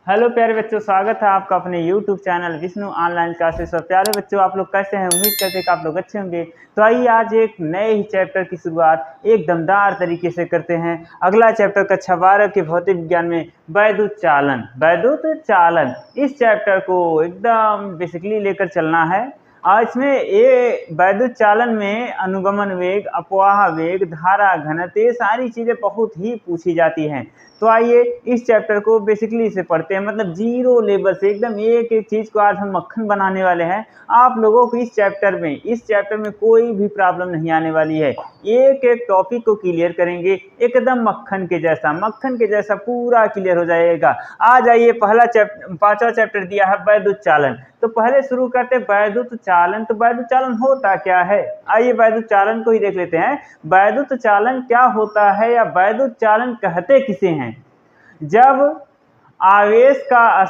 Hello प्यारे बच्चों, स्वागत है आपका अपने YouTube channel Vishnu online classes. और प्यारे बच्चों, आप लोग कैसे हैं? उम्मीद करते हैं कि आप लोग अच्छे होंगे। तो आइए आज एक नए ही चैप्टर की शुरुआत एक दमदार तरीके से करते हैं। अगला चैप्टर कक्षा 12 के भौतिक विज्ञान में वैद्युत चालन। इस चैप्टर को एकदम बेसिकली लेकर चलना है। और इसमें ये वैद्युत चालन में अनुगमन वेग, अपवाह वेग, धारा घनत्व, ये सारी चीज़ें बहुत ही पूछी जाती हैं। तो आइए इस चैप्टर को बेसिकली से पढ़ते हैं, मतलब जीरो लेवल से एकदम एक एक चीज़ को आज हम मक्खन बनाने वाले हैं। आप लोगों को इस चैप्टर में कोई भी प्रॉब्लम नहीं आने वाली है। एक एक टॉपिक को क्लियर करेंगे, एकदम मक्खन के जैसा पूरा क्लियर हो जाएगा। आ जाइए, पांचवा चैप्टर दिया है वैद्युत चालन। तो पहले शुरू करते हैं वैद्युत चालन। तो वैद्युत चालन होता क्या है? आइए वैद्युत चालन को ही देख लेते हैं। वैद्युत चालन क्या होता है या वैद्युत चालन कहते किसे हैं? जब आवेश का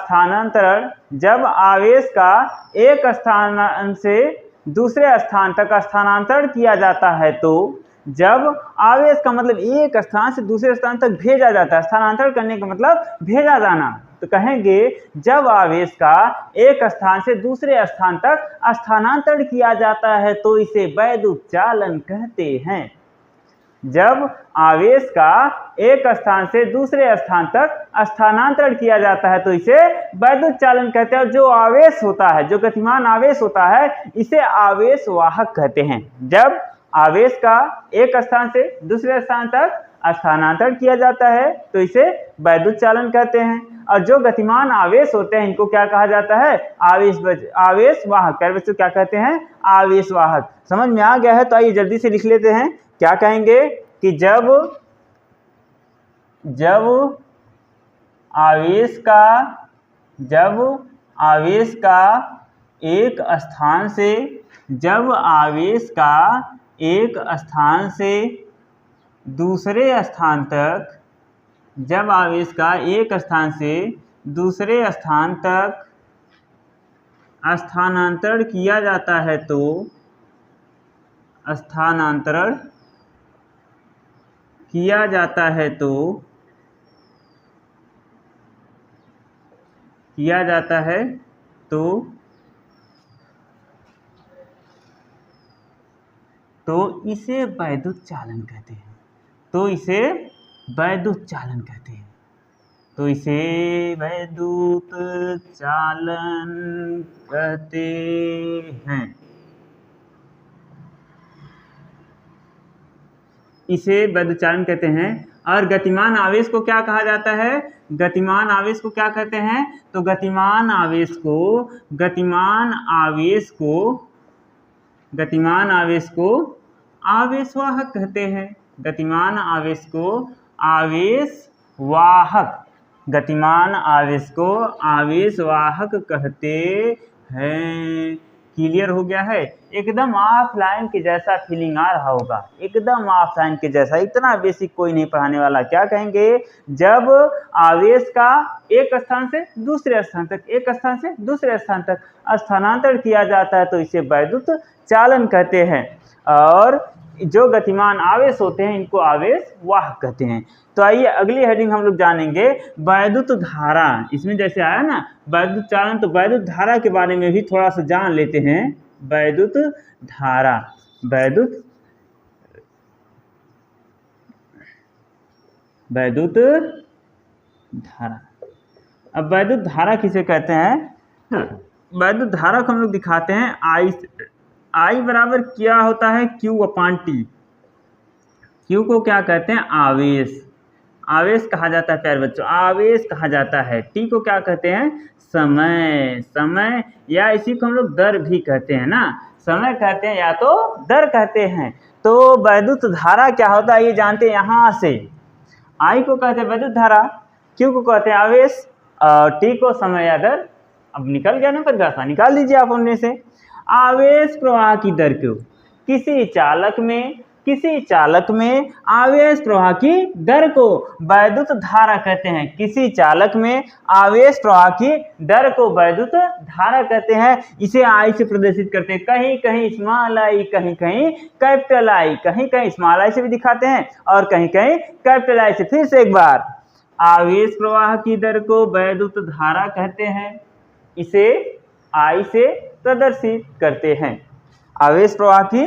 एक स्थान से दूसरे स्थान तक स्थानांतरण किया जाता है, तो जब आवेश का मतलब एक स्थान से दूसरे स्थान तक भेजा जाता है, स्थानांतरण करने का मतलब भेजा जाना, तो कहेंगे जब आवेश का एक स्थान से दूसरे स्थान तक स्थानांतरण किया जाता है तो इसे वैद्युत चालन कहते हैं। जब आवेश का एक स्थान से दूसरे स्थान तक स्थानांतरण किया जाता है तो इसे वैद्युत चालन कहते हैं। और जो आवेश होता है, जो गतिमान आवेश होता है, इसे आवेश वाहक कहते हैं। जब आवेश का एक स्थान से दूसरे स्थान तक स्थानांतरण किया जाता है तो इसे वैद्युत चालन कहते हैं। और जो गतिमान आवेश होते हैं, इनको क्या कहा जाता है? आवेश वाहक। क्या बच्चों, क्या कहते हैं? आवेश वाहक। समझ में आ गया है? तो आइए जल्दी से लिख लेते हैं। क्या कहेंगे कि जब आवेश का एक स्थान से दूसरे स्थान तक स्थानांतरण किया जाता है तो इसे वैद्युत चालन कहते हैं। तो इसे वैद्युत चालन कहते हैं। इसे वैद्युत चालन कहते हैं। और गतिमान आवेश को क्या कहा जाता है? गतिमान आवेश को क्या कहते हैं? तो गतिमान आवेश को आवेश वाहक कहते हैं। गतिमान आवेश को आवेश वाहक कहते हैं। क्लियर हो गया है? एकदम ऑफलाइन के जैसा फीलिंग आ रहा होगा, एकदम ऑफलाइन के जैसा, इतना बेसिक कोई नहीं पढ़ाने वाला। क्या कहेंगे? जब आवेश का एक स्थान से दूसरे स्थान तक स्थानांतरण किया जाता है तो इसे वैद्युत चालन कहते हैं। और जो गतिमान आवेश होते हैं, इनको आवेश वाहक कहते हैं। तो आइए अगली हेडिंग हम लोग जानेंगे वैद्युत धारा। इसमें जैसे आया ना वैद्युत चालन, तो वैद्युत धारा के बारे में भी थोड़ा सा जान लेते हैं। वैद्युत धारा अब वैद्युत धारा किसे कहते हैं? वैद्युत धारा को हम लोग दिखाते हैं। I बराबर क्या होता है? Q/T। Q को क्या कहते हैं? आवेश कहा जाता है प्यारे बच्चों, आवेश कहा जाता है। T को क्या कहते हैं? समय, या इसी को हम लोग दर भी कहते हैं ना। समय कहते हैं या तो दर कहते हैं। तो वैद्युत धारा क्या होता है ये जानते हैं। यहाँ से I को कहते हैं वैद्युत धारा, Q को कहते हैं आवेश, T को समय या दर। अब निकल गया ना परिभाषा, निकाल लीजिए आप उनमें से। आवेश प्रवाह की दर को किसी चालक में आवेश प्रवाह की दर को वैद्युत धारा कहते हैं। किसी चालक में आवेश प्रवाह की दर को वैद्युत धारा कहते हैं। इसे आई से प्रदर्शित करते हैं। कहीं कहीं स्मॉल आई, कहीं कहीं कैपिटल आई, कहीं कहीं स्मॉल आई से भी दिखाते हैं और कहीं कहीं कैपिटल आई से। फिर से एक बार, आवेश प्रवाह की दर को वैद्युत धारा कहते हैं, इसे I से प्रदर्शित करते हैं। आवेश प्रवाह की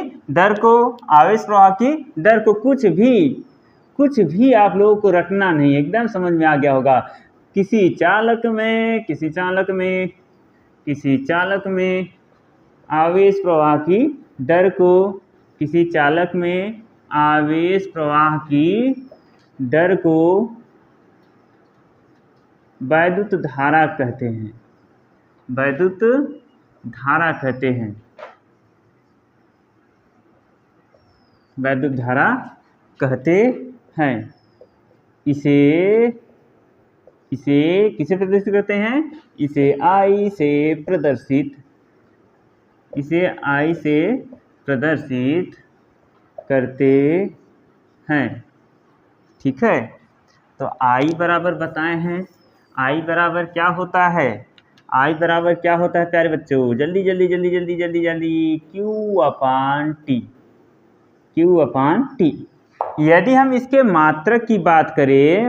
दर को कुछ भी आप लोगों को रटना नहीं, एकदम समझ में आ गया होगा। किसी चालक में आवेश प्रवाह की दर को वैद्युत धारा कहते हैं। इसे किसे प्रदर्शित करते हैं? इसे I से प्रदर्शित करते हैं। ठीक है, तो I बराबर बताए हैं। I बराबर क्या होता है प्यारे बच्चों? जल्दी Q अपान T। यदि हम इसके मात्रक की बात करें,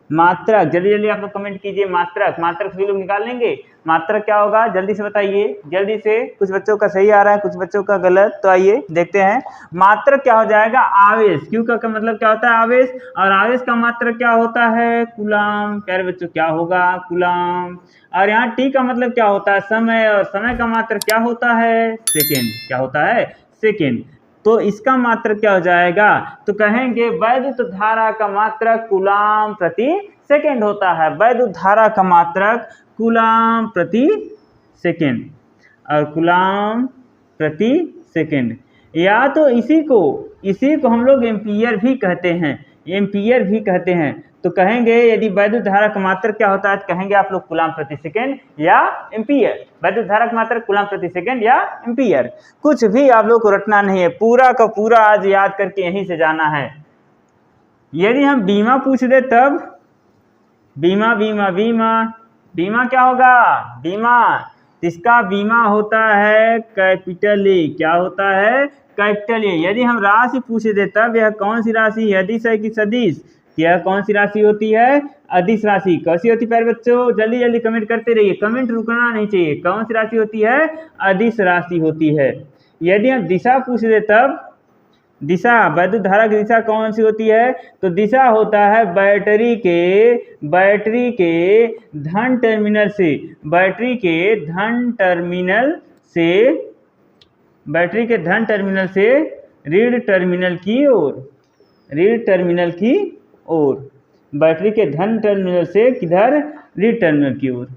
मात्रक जल्दी आप लोग कमेंट कीजिए। मात्रक सभी लोग निकाल लेंगे। मात्रक क्या होगा जल्दी से बताइए, जल्दी से। कुछ बच्चों का सही आ रहा है, कुछ बच्चों का गलत, तो आइए देखते हैं। मात्रक क्या हो जाएगा? आवेश। क्यू का मतलब क्या होता है? आवेश। और आवेश का मात्रक क्या होता है? कूलाम। प्यारे बच्चों क्या होगा? कूलाम। और यहाँ टी का मतलब क्या होता है? समय। और समय का मात्रक क्या होता है? सेकेंड। क्या होता है? सेकेंड। तो इसका मात्रक क्या हो जाएगा? तो कहेंगे वैद्युत धारा का मात्रक कूलाम प्रति सेकेंड होता है। वैद्युत धारा का मात्रक कूलाम प्रति सेकेंड। और कूलाम प्रति सेकेंड, या तो इसी को हम लोग एम्पियर भी कहते हैं। तो कहेंगे यदि वैद्युत धारा का मात्रक क्या होता है, तो कहेंगे आप लोग कूलाम प्रति सेकेंड या एम्पियर। वैद्युत धारा का मात्रक कूलाम प्रति सेकेंड या एम्पियर। कुछ भी आप लोग को रटना नहीं है, पूरा का पूरा आज याद करके यहीं से जाना है। यदि हम बीमा पूछ दे तब बीमा क्या होगा? इसका बीमा होता है कैपिटल ए। क्या होता है? Capital A. यदि हम राशि पूछ दे तब यह कौन सी राशि है? अदिश है कि सदिश? यह कौन सी राशि होती है? अदिश राशि। कैसी होती है प्यारे बच्चों? जल्दी कमेंट करते रहिए, कमेंट रुकना नहीं चाहिए। कौन सी राशि होती है? अदिश राशि होती है। यदि हम दिशा पूछ दे तब वैद्युत धारा की दिशा कौन सी होती है? तो दिशा होता है बैटरी के धन टर्मिनल से ऋण टर्मिनल की ओर। बैटरी के धन टर्मिनल से किधर? ऋण टर्मिनल की ओर।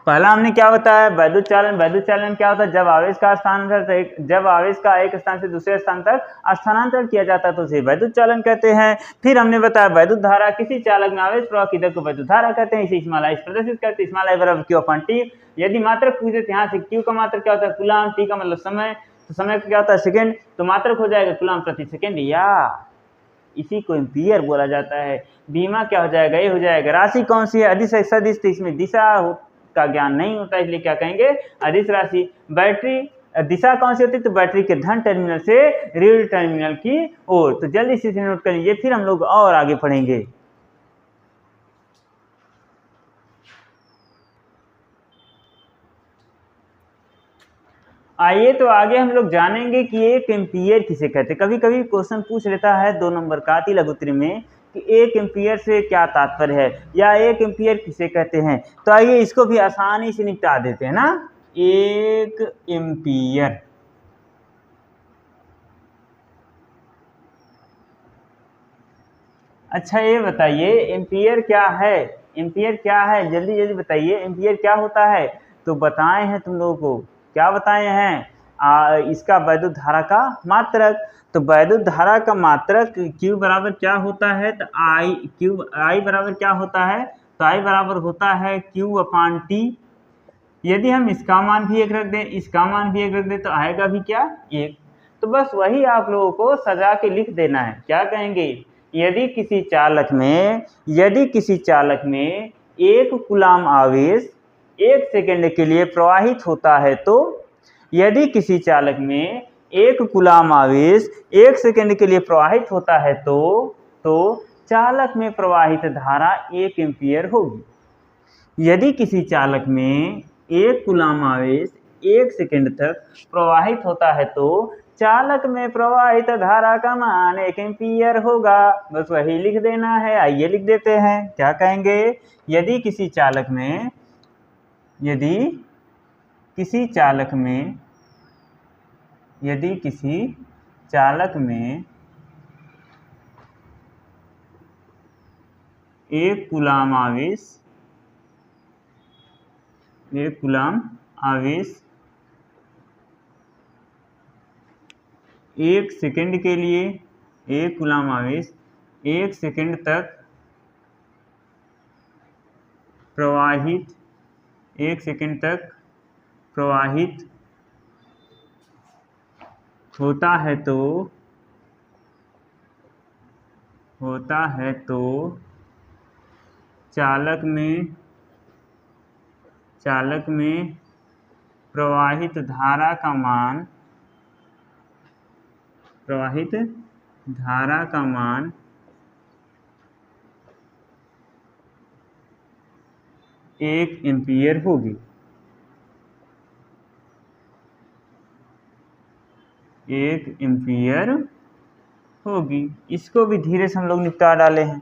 पहला हमने क्या बताया? वैद्युत चालन क्या होता है? जब आवेश का एक स्थान से दूसरे स्थान तक स्थानांतरण किया जाता है तो उसे वैद्युत चालन कहते हैं। फिर हमने बताया वैद्युत धारा, किसी चालक में आवेश प्रवाह की दर को वैद्युत धारा कहते हैं। इसे स्मॉल आई प्रदर्शित करते हैं। स्मॉल आई बराबर Q अपान T। यदि मात्रक पूछे तो यहाँ से Q का मात्रक क्या होता है? कूलाम। T का मतलब समय, तो समय का क्या होता है? सेकेंड। तो मात्रक हो जाएगा कूलाम प्रति सेकेंड, या इसी को एम्पियर बोला जाता है। बीमा क्या हो जाएगा? ये हो जाएगा। राशि कौन सी है? अदिश है सदिश? तो इसमें दिशा का ज्ञान नहीं होता, इसलिए क्या कहेंगे? अदिश राशि। बैटरी दिशा कौन सी होती है? तो बैटरी के धन टर्मिनल से ऋण टर्मिनल की ओर। तो जल्दी से नोट कर लीजिए, फिर हम लोग और आगे पढ़ेंगे। आइए तो आगे हम लोग जानेंगे कि एक एम्पियर किसे कहते हैं। कभी कभी क्वेश्चन पूछ लेता है 2 नंबर का अति लघु उत्तरी में कि एक एम्पियर से क्या तात्पर्य है, या एक एम्पियर किसे कहते हैं। तो आइए इसको भी आसानी से निपटा देते हैं ना। एक एम्पियर, अच्छा ये बताइए एम्पियर क्या है? जल्दी बताइए एम्पियर क्या होता है? तो बताए हैं तुम लोगों को, क्या बताए हैं? इसका वैद्युत धारा का मात्रक। तो वैद्युत धारा का मात्रक Q बराबर क्या होता है? तो I बराबर क्या होता है? तो I बराबर होता है Q अपान T। यदि हम इसका मान भी 1 रख दें, इसका मान भी 1 रख दें, तो आएगा भी क्या? 1। तो बस वही आप लोगों को सजा के लिख देना है। क्या कहेंगे? यदि किसी चालक में 1 कूलाम आवेश 1 सेकेंड के लिए प्रवाहित होता है, तो यदि किसी चालक में एक कूलाम आवेश 1 सेकंड के लिए प्रवाहित होता है तो चालक में प्रवाहित धारा 1 एम्पीयर होगी। यदि किसी चालक में 1 कूलाम आवेश 1 सेकंड तक प्रवाहित होता है तो चालक में प्रवाहित धारा का मान 1 एम्पीयर होगा। बस वही लिख देना है। आइए लिख देते हैं, क्या कहेंगे। यदि किसी चालक में 1 कूलाम आवेश 1 सेकंड के लिए 1 कूलाम आवेश 1 सेकंड तक प्रवाहित होता है तो चालक में प्रवाहित धारा का मान 1 एम्पीयर होगी। 1 एम्पीयर होगी। इसको भी धीरे से हम लोग निपटा डाले हैं।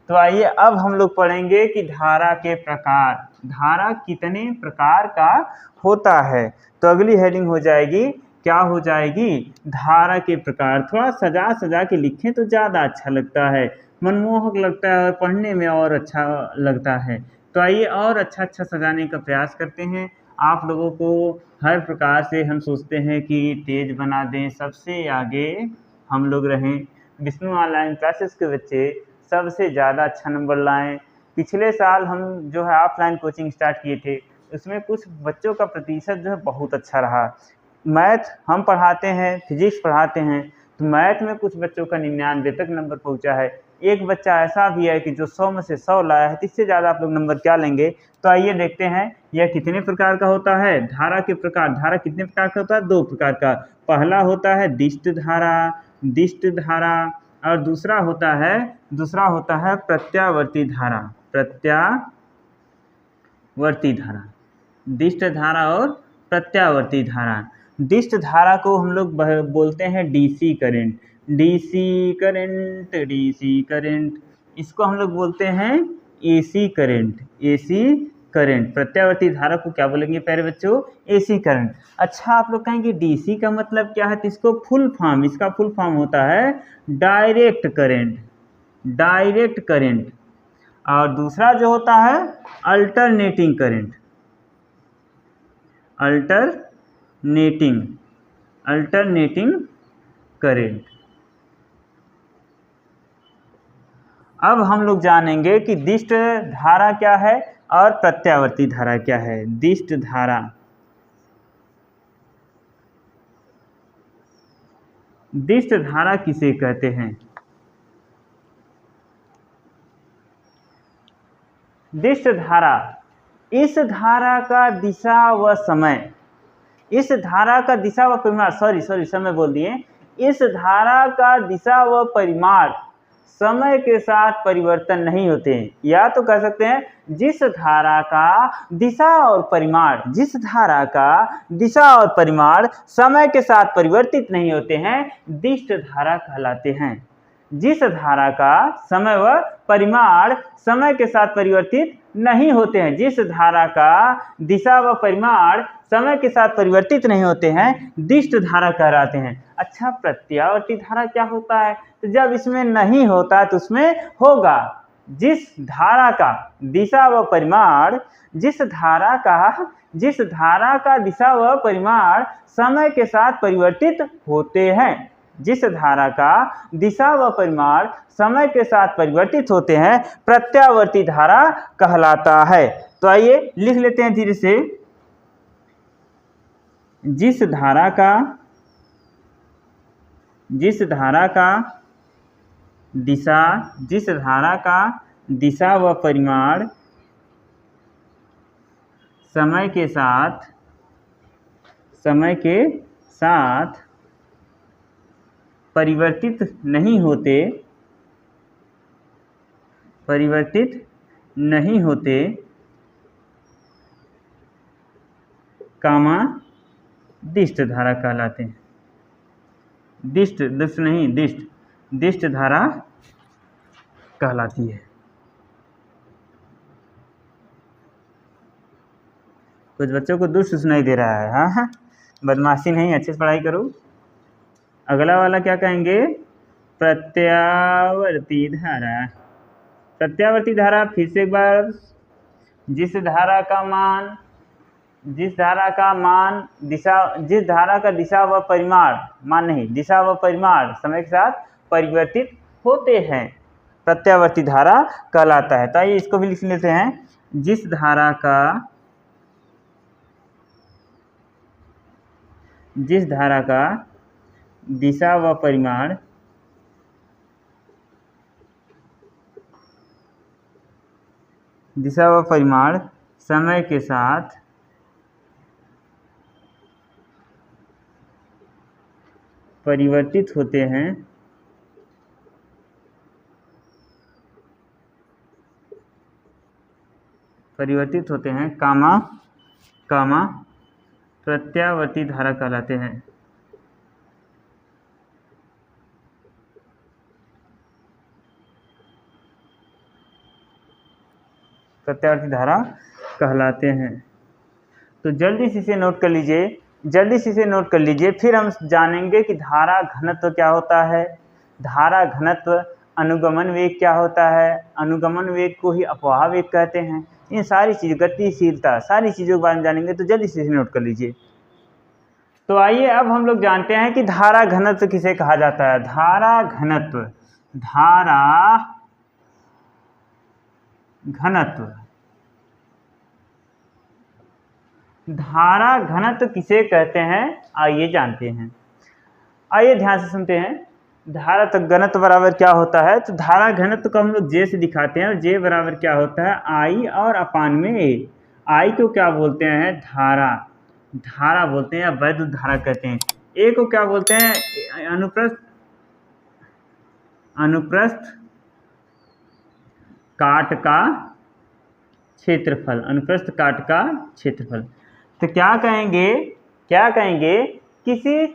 तो आइए अब हम लोग पढ़ेंगे कि धारा के प्रकार, धारा कितने प्रकार का होता है। तो अगली हेडिंग हो जाएगी, क्या हो जाएगी, धारा के प्रकार। थोड़ा सजा सजा के लिखें तो ज़्यादा अच्छा लगता है, मनमोहक लगता है और पढ़ने में और अच्छा लगता है। तो आइए और अच्छा सजाने का प्रयास करते हैं। आप लोगों को हर प्रकार से हम सोचते हैं कि तेज बना दें, सबसे आगे हम लोग रहें, विष्णु ऑनलाइन क्लासेस के बच्चे सबसे ज़्यादा अच्छा नंबर लाएं। पिछले साल हम जो है ऑफलाइन कोचिंग स्टार्ट किए थे, उसमें कुछ बच्चों का प्रतिशत जो है बहुत अच्छा रहा। मैथ हम पढ़ाते हैं, फिजिक्स पढ़ाते हैं, तो मैथ में कुछ बच्चों का 99 तक नंबर पहुंचा है। एक बच्चा ऐसा भी है कि जो 100 में से 100 लाया है। तो इससे ज़्यादा आप लोग नंबर क्या लेंगे। तो आइए देखते हैं यह कितने प्रकार का होता है। धारा के प्रकार, धारा कितने प्रकार का होता है, 2 प्रकार का। पहला होता है दिष्ट धारा और दूसरा होता है प्रत्यावर्ती धारा। दिष्ट धारा और प्रत्यावर्ती धारा। दिष्ट धारा को हम लोग बोलते हैं डीसी करंट। इसको हम लोग बोलते हैं एसी करंट। प्रत्यावर्ती धारा को क्या बोलेंगे प्यारे बच्चों, एसी करंट। अच्छा, आप लोग कहेंगे डीसी का मतलब क्या है, तो इसका फुल फॉर्म होता है डायरेक्ट करंट। और दूसरा जो होता है अल्टरनेटिंग करंट। अब हम लोग जानेंगे कि दिष्ट धारा क्या है और प्रत्यावर्ती धारा क्या है। दिष्ट धारा किसे कहते हैं। दिष्ट धारा, इस धारा का दिशा व समय, इस धारा का दिशा व परिमाण, समय बोल दिए। इस धारा का दिशा व परिमाण समय के साथ परिवर्तन नहीं होते हैं। या तो कह सकते हैं जिस धारा का दिशा और परिमाण समय के साथ परिवर्तित नहीं होते हैं, दिष्ट धारा कहलाते हैं। जिस धारा का समय व परिमाण समय के साथ परिवर्तित नहीं होते हैं, जिस धारा का दिशा व परिमाण समय के साथ परिवर्तित नहीं होते हैं, दिष्ट धारा कहलाते हैं। अच्छा, प्रत्यावर्ती धारा क्या होता है, तो जब इसमें नहीं होता है तो उसमें होगा। जिस धारा का दिशा व परिमाण, जिस धारा का दिशा व परिमाण समय के साथ परिवर्तित होते हैं, जिस धारा का दिशा व परिमाण समय के साथ परिवर्तित होते हैं, प्रत्यावर्ती धारा कहलाता है। तो आइए लिख लेते हैं धीरे से। जिस धारा का दिशा व परिमाण समय के साथ परिवर्तित नहीं होते, परिवर्तित नहीं होते, कामा दिष्ट धारा कहलाते हैं। दिष्ट दुष्ट नहीं, दिष्ट दिष्ट धारा कहलाती है। कुछ बच्चों को दुष्ट सुनाई दे रहा है। हाँ हाँ, बदमाशी नहीं, अच्छे से पढ़ाई करो। अगला वाला क्या कहेंगे? प्रत्यावर्ती धारा। प्रत्यावर्ती धारा फिर से एक बार, जिस धारा का मान दिशा, जिस धारा का दिशा व परिमाण, मान नहीं, दिशा व परिमाण समय के साथ परिवर्तित होते हैं, प्रत्यावर्ती धारा कहलाता है। तो आइए इसको भी लिख लेते हैं। जिस धारा का दिशा व परिमाण समय के साथ परिवर्तित होते हैं, कामा प्रत्यावर्ती धारा कहलाते हैं। प्रत्यावर्ती धारा कहलाते हैं। तो जल्दी से इसे नोट कर लीजिए, फिर हम जानेंगे कि धारा घनत्व क्या होता है, धारा घनत्व, अनुगमन वेग क्या होता है, अनुगमन वेग को ही अपवाह वेग कहते हैं। इन सारी चीज़, गतिशीलता, सारी चीज़ों के बारे में जानेंगे। तो जल्दी से इसे नोट कर लीजिए। तो आइए अब हम लोग जानते हैं कि धारा घनत्व किसे कहा जाता है। धारा घनत्व किसे कहते हैं, आइए जानते हैं। आइए ध्यान से सुनते हैं। धारा घनत्व बराबर क्या होता है? तो धारा घनत्व को हम लोग जे से दिखाते हैं, और जे बराबर क्या होता है? आई और अपान में ए। आई को क्या बोलते हैं? धारा बोलते हैं, या वैद्युत धारा कहते हैं। ए को क्या बोलते हैं? अनुप्रस्थ काट का क्षेत्रफल। तो क्या कहेंगे? किसी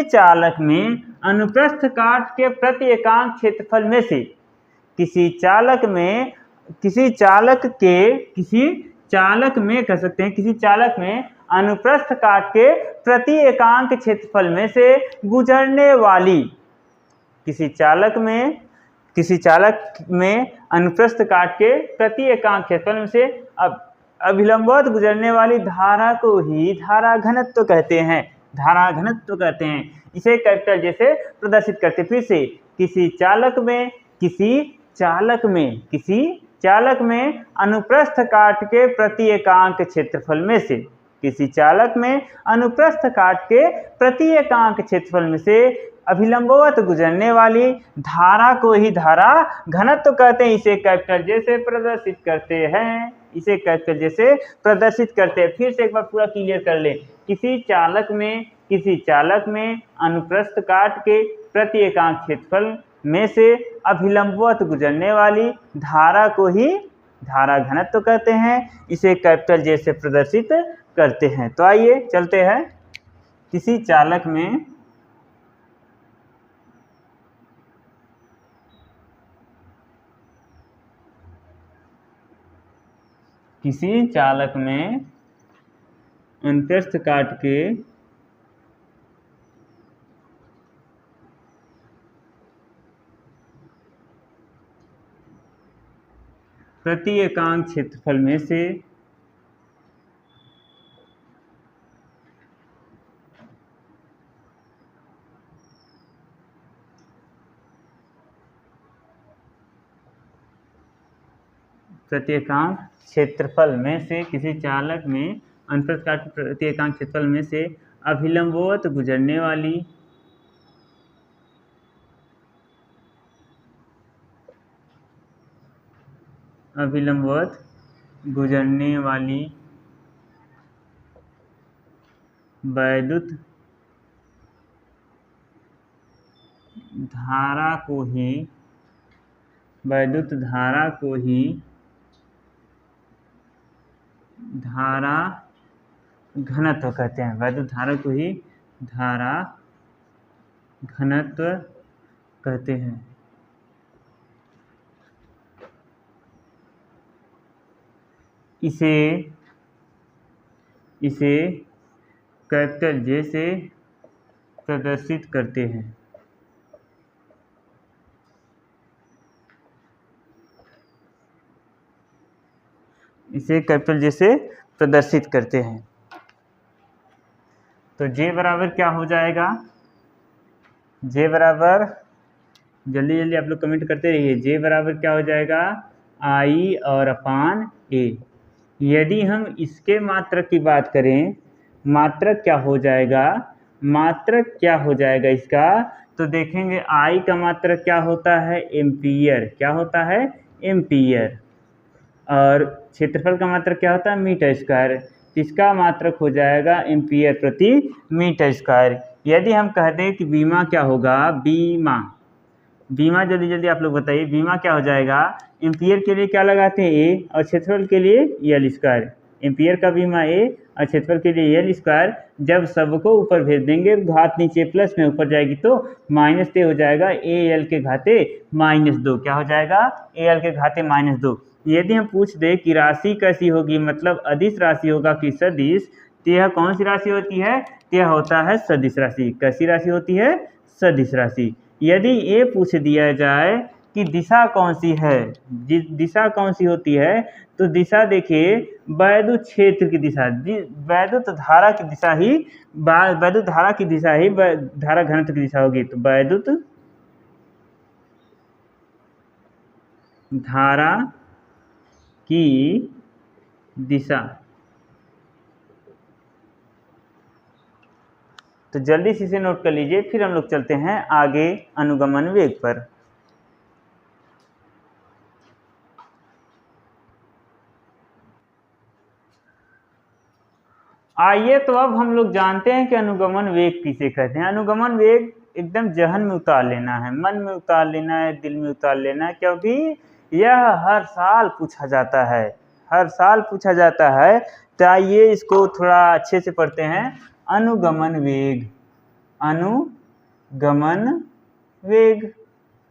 चालक में अनुप्रस्थ काट के प्रति एकांक क्षेत्रफल में से, किसी चालक में अनुप्रस्थ काट के प्रति एकांक क्षेत्रफल में से गुजरने वाली, किसी चालक में अनुप्रस्थ काट के प्रति एकांक क्षेत्रफल में से अभिलंबवत गुजरने वाली धारा को ही धारा घनत्व कहते हैं। इसे कैपिटल जैसे प्रदर्शित करते। फिर से, किसी चालक में अनुप्रस्थ काट के प्रति एकांक क्षेत्रफल में से, किसी चालक में अनुप्रस्थ काट के प्रति एकांक क्षेत्रफल में से अभिलंबवत गुजरने वाली धारा को ही धारा घनत्व कहते हैं। इसे कैपिटल जैसे प्रदर्शित करते हैं। फिर से एक बार पूरा क्लियर कर लें। किसी चालक में अनुप्रस्थ काट के प्रति एकांक क्षेत्रफल में से अभिलंबवत गुजरने वाली धारा को ही धारा घनत्व कहते हैं। इसे कैपिटल जैसे प्रदर्शित करते हैं। तो आइए चलते हैं। किसी चालक में अनुप्रस्थ काट के प्रति एकांक क्षेत्रफल में से किसी चालक में अनुप्रस्थ काट के प्रति एकांक क्षेत्रफल में से अभिलंबवत गुजरने वाली वैद्युत धारा को ही धारा घनत्व कहते हैं। वैद्युत धारा को ही धारा घनत्व कहते हैं। इसे कैपिटल जे से प्रदर्शित करते हैं। इसे कैपिटल जे से प्रदर्शित करते हैं। तो जे बराबर क्या हो जाएगा? जे बराबर, जल्दी जल्दी आप लोग कमेंट करते रहिए, जे बराबर क्या हो जाएगा? आई और अपान ए। यदि हम इसके मात्रक की बात करें, मात्रक क्या हो जाएगा? मात्रक क्या हो जाएगा इसका? तो देखेंगे आई का मात्रक क्या होता है? एम्पियर। क्या होता है? एम्पियर। और क्षेत्रफल का मात्रक क्या होता है? Meter square. इसका मात्रक हो जाएगा एम्पियर प्रति मीटर स्क्वायर। यदि हम कह दें कि बीमा क्या होगा? बीमा जल्दी जल्दी आप लोग बताइए, बीमा क्या हो जाएगा? एम्पियर के लिए क्या लगाते हैं? ए, और क्षेत्रफल के लिए एल स्क्वायर। एम्पियर का बीमा ए और क्षेत्रफल के लिए एल स्क्वायर। जब सबको ऊपर भेज देंगे, घात नीचे प्लस में ऊपर जाएगी तो माइनस से हो जाएगा ए एल के घाते -2। क्या हो जाएगा? ए एल के घाते -2। यदि हम पूछ दें कि राशि कैसी होगी, मतलब अदिश राशि होगा कि सदिश, तो यह कौन सी राशि होती है? यह होता है सदिश राशि। कैसी राशि होती है? सदिश राशि। यदि ये पूछ दिया जाए कि दिशा कौन सी है, दिशा कौन सी होती है, तो दिशा देखिए वैद्युत क्षेत्र की दिशा, वैद्युत धारा की दिशा ही धारा घनत्व की दिशा होगी। तो वैद्युत धारा की दिशा। तो जल्दी से इसे नोट कर लीजिए, फिर हम लोग चलते हैं आगे अनुगमन वेग पर। आइए तो अब हम लोग जानते हैं कि अनुगमन वेग किसे कहते हैं। अनुगमन वेग एकदम जहन में उतार लेना है, मन में उतार लेना है, दिल में उतार लेना है, क्योंकि यह हर साल पूछा जाता है, हर साल पूछा जाता है। तो आइए इसको थोड़ा अच्छे से पढ़ते हैं। अनुगमन वेग, अनुगमन वेग,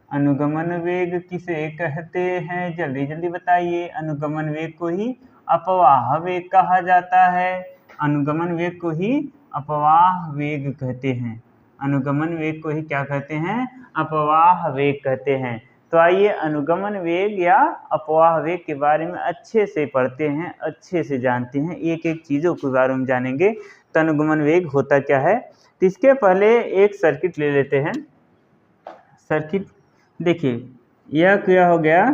अनुगमन वेग किसे कहते हैं? जल्दी जल्दी बताइए। अनुगमन वेग को ही अपवाह वेग कहा जाता है। अनुगमन वेग को ही अपवाह वेग कहते हैं। अनुगमन वेग को ही क्या कहते हैं? अपवाह वेग कहते हैं। तो आइए अनुगमन वेग या अपवाह वेग के बारे में अच्छे से पढ़ते हैं, अच्छे से जानते हैं, एक एक चीज़ों के बारे में जानेंगे। तो अनुगमन वेग होता क्या है? तो इसके पहले एक सर्किट ले लेते हैं। सर्किट देखिए, यह क्या हो गया?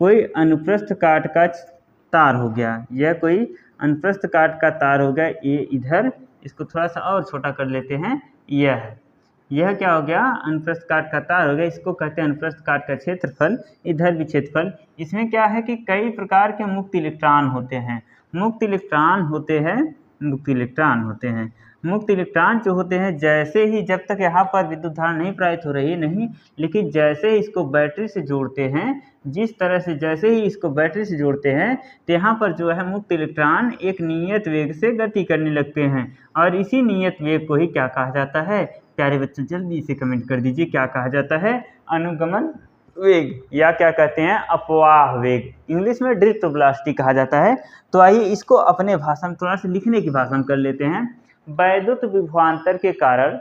कोई अनुप्रस्थ काट का तार हो गया। यह कोई अनुप्रस्थ काट का तार हो गया। ये इधर, इसको थोड़ा सा और छोटा कर लेते हैं। यह क्या हो गया? अनुप्रस्थ काट का तार हो गया। इसको कहते हैं अनुप्रस्थ काट का क्षेत्रफल। इधर भी क्षेत्रफल। इसमें क्या है कि कई प्रकार के मुक्त इलेक्ट्रॉन होते हैं। मुक्त इलेक्ट्रॉन होते हैं, मुक्त इलेक्ट्रॉन होते हैं। मुक्त इलेक्ट्रॉन जो होते हैं, जैसे ही, जब तक यहाँ पर विद्युत धारा नहीं प्रवाहित हो रही नहीं, लेकिन जैसे ही इसको बैटरी से जोड़ते हैं, जिस तरह से जैसे ही इसको बैटरी से जोड़ते हैं, तो यहाँ पर जो है मुक्त इलेक्ट्रॉन एक नियत वेग से गति करने लगते हैं। और इसी नियत वेग को ही क्या कहा जाता है? प्यारे बच्चों जल्दी से कमेंट कर दीजिए, क्या कहा जाता है? अनुगमन वेग, या क्या कहते हैं? अपवाह वेग। इंग्लिश में ड्रिफ्ट वेलोसिटी कहा जाता है। तो आइए इसको अपने भाषा में थोड़ा सा लिखने की भाषा में कर लेते हैं। वैद्युत विभवांतर के कारण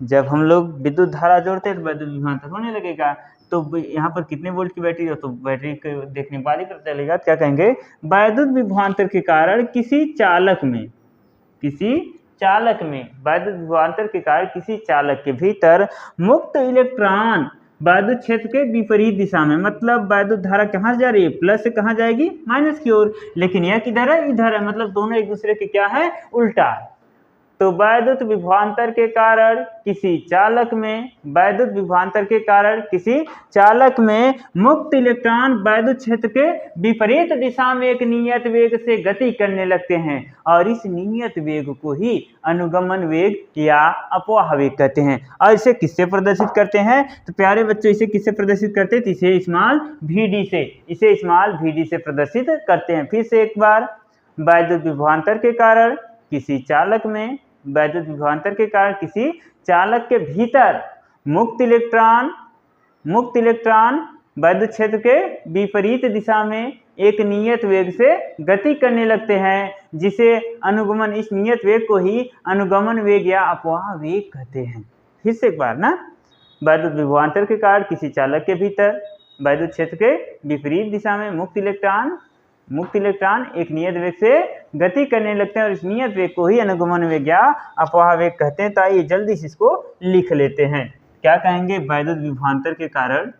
जब हम लोग विद्युत धारा जोड़ते हैं तो वैद्युत विभवांतर होने लगेगा। तो यहाँ पर कितने वोल्ट की बैटरी हो, तो बैटरी को देखने के बाद ही पता चलेगा। क्या कहेंगे? वैद्युत विभवांतर के कारण किसी चालक में वैद्युत विभवांतर के कारण किसी चालक के भीतर मुक्त इलेक्ट्रॉन वैद्युत क्षेत्र के विपरीत दिशा में, मतलब वैद्युत धारा कहाँ जा रही है? प्लस से कहाँ जाएगी? माइनस की ओर। लेकिन यह किधर है? इधर है। मतलब दोनों एक दूसरे के क्या है? उल्टा है। तो वैद्युत विभवांतर के कारण किसी चालक में मुक्त इलेक्ट्रॉन वैद्युत क्षेत्र के विपरीत दिशा में एक नियत वेग से गति करने लगते हैं और इस नियत वेग को ही अनुगमन वेग या अपवाह वेग कहते हैं। और इसे किससे प्रदर्शित करते हैं? तो प्यारे बच्चों, इसे किससे प्रदर्शित करते हैं? इसे स्मॉल vd से प्रदर्शित करते हैं। फिर से एक बार, वैद्युत विभवांतर के कारण किसी चालक के भीतर मुक्त इलेक्ट्रॉन वैद्युत क्षेत्र के विपरीत दिशा में एक नियत वेग से गति करने लगते हैं, जिसे अनुगमन, इस नियत वेग को ही अनुगमन वेग या अपवाह वेग कहते हैं। फिर से एक बार ना, वैद्युत विभवांतर के कारण किसी चालक के भीतर वैद्युत क्षेत्र के विपरीत दिशा में मुक्त इलेक्ट्रॉन एक नियत वेग से गति करने लगते हैं और इस नियत वेग को ही अनुगमन वेग या अपवाह वेग कहते हैं। तो आइए जल्दी से इसको लिख लेते हैं। क्या कहेंगे? वैद्युत विभवांतर के कारण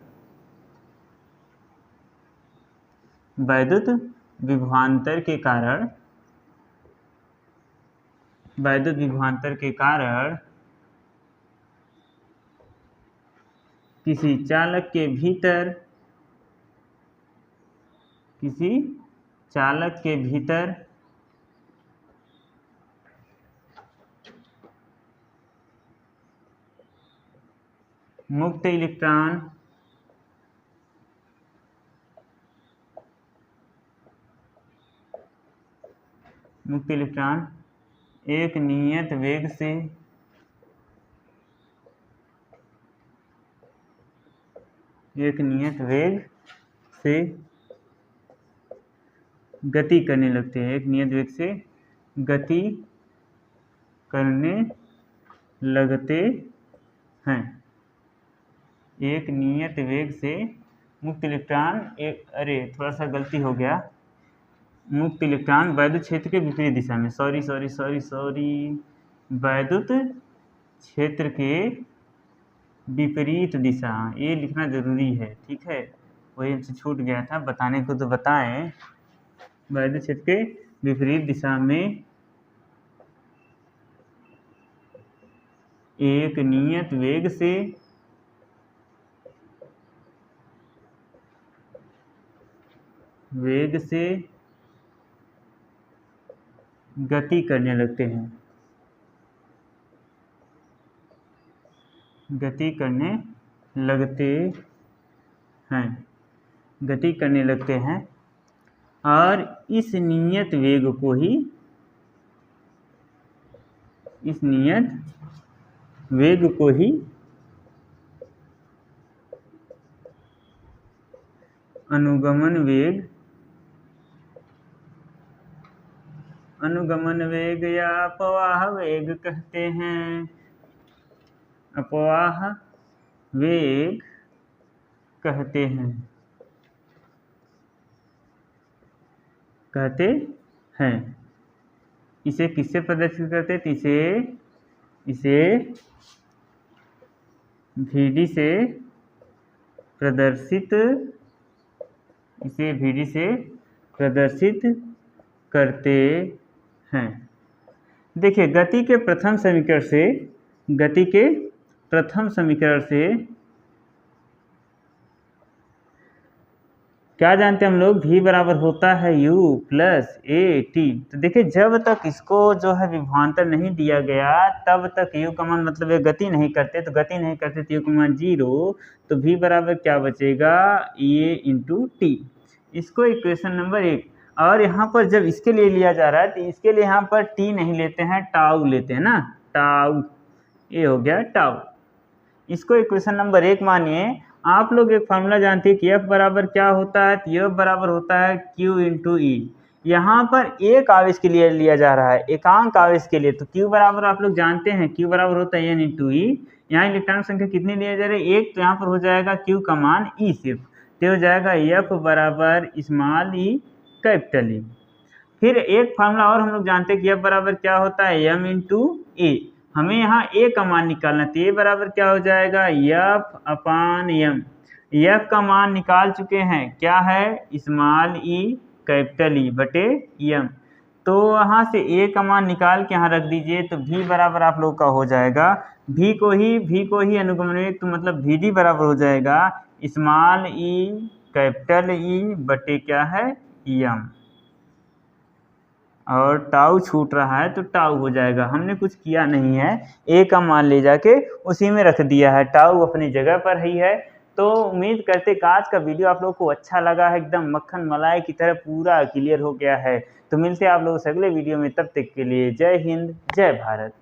किसी चालक के भीतर मुक्त इलेक्ट्रॉन एक नियत वेग से गति करने लगते हैं, एक नियत वेग से गति करने लगते हैं। एक नियत वेग से मुक्त इलेक्ट्रॉन थोड़ा सा गलती हो गया, मुक्त इलेक्ट्रॉन वैद्युत क्षेत्र के विपरीत दिशा में, वैद्युत क्षेत्र के विपरीत दिशा, ये लिखना जरूरी है, ठीक है, वही हमसे छूट गया था, बताने को तो बताएं। वैद्युत क्षेत्र के विपरीत दिशा में एक नियत वेग से गति करने लगते हैं, गति करने लगते हैं और इस नियत वेग को ही अनुगमन वेग या अपवाह वेग कहते हैं। इसे किससे प्रदर्शित करते हैं? इसे vd से प्रदर्शित करते हैं। देखिए, गति के प्रथम समीकरण से क्या जानते हैं हम लोग? v बराबर होता है u प्लस a t। तो देखिए, जब तक इसको जो है विभवांतर नहीं दिया गया तब तक u का मान, मतलब ये गति नहीं करते तो u का मान 0, तो v बराबर क्या बचेगा? a into T. इसको इक्वेशन नंबर 1। और यहाँ पर जब इसके लिए लिया जा रहा है तो इसके लिए यहाँ पर t नहीं लेते हैं, टाउ लेते हैं ना, टाउ, ये हो गया टाउ। इसको इक्वेशन नंबर 1 मानिए। आप लोग एक फार्मूला जानते हैं कि F बराबर क्या होता है? तो F बराबर होता है Q इंटू ई। यहाँ पर एक आवेश के लिए लिया जा रहा है, एकांक आवेश के लिए, तो Q बराबर आप लोग जानते हैं, Q बराबर होता है N इंटू ई। यहाँ इलेक्ट्रॉन संख्या कितनी लिया जा रही है? 1, तो यहाँ पर हो जाएगा Q का मान E सिर्फ, तो हो जाएगा F बराबर स्मॉल e कैपिटल ई। फिर एक फार्मूला और हम लोग जानते हैं कि F बराबर क्या होता है? M इंटू ए। हमें यहाँ ए का मान निकालना, तो ए बराबर क्या हो जाएगा? F अपान M। F का मान निकाल चुके हैं, क्या है? स्मॉल e कैपिटल ई बटे M। तो यहाँ से ए का मान निकाल के यहाँ रख दीजिए, तो भी बराबर आप लोग का हो जाएगा भी को ही अनुगमनित, तो मतलब भी डी बराबर हो जाएगा स्मॉल ई कैपिटल ई बटे क्या है एम, और टाउ छूट रहा है तो टाउ हो जाएगा। हमने कुछ किया नहीं है, ए का मान ले जाके उसी में रख दिया है, टाउ अपनी जगह पर ही है। तो उम्मीद करते कि आज का वीडियो आप लोगों को अच्छा लगा है, एकदम मक्खन मलाई की तरह पूरा क्लियर हो गया है। तो मिलते हैं आप लोगों से अगले वीडियो में, तब तक के लिए जय हिंद जय भारत।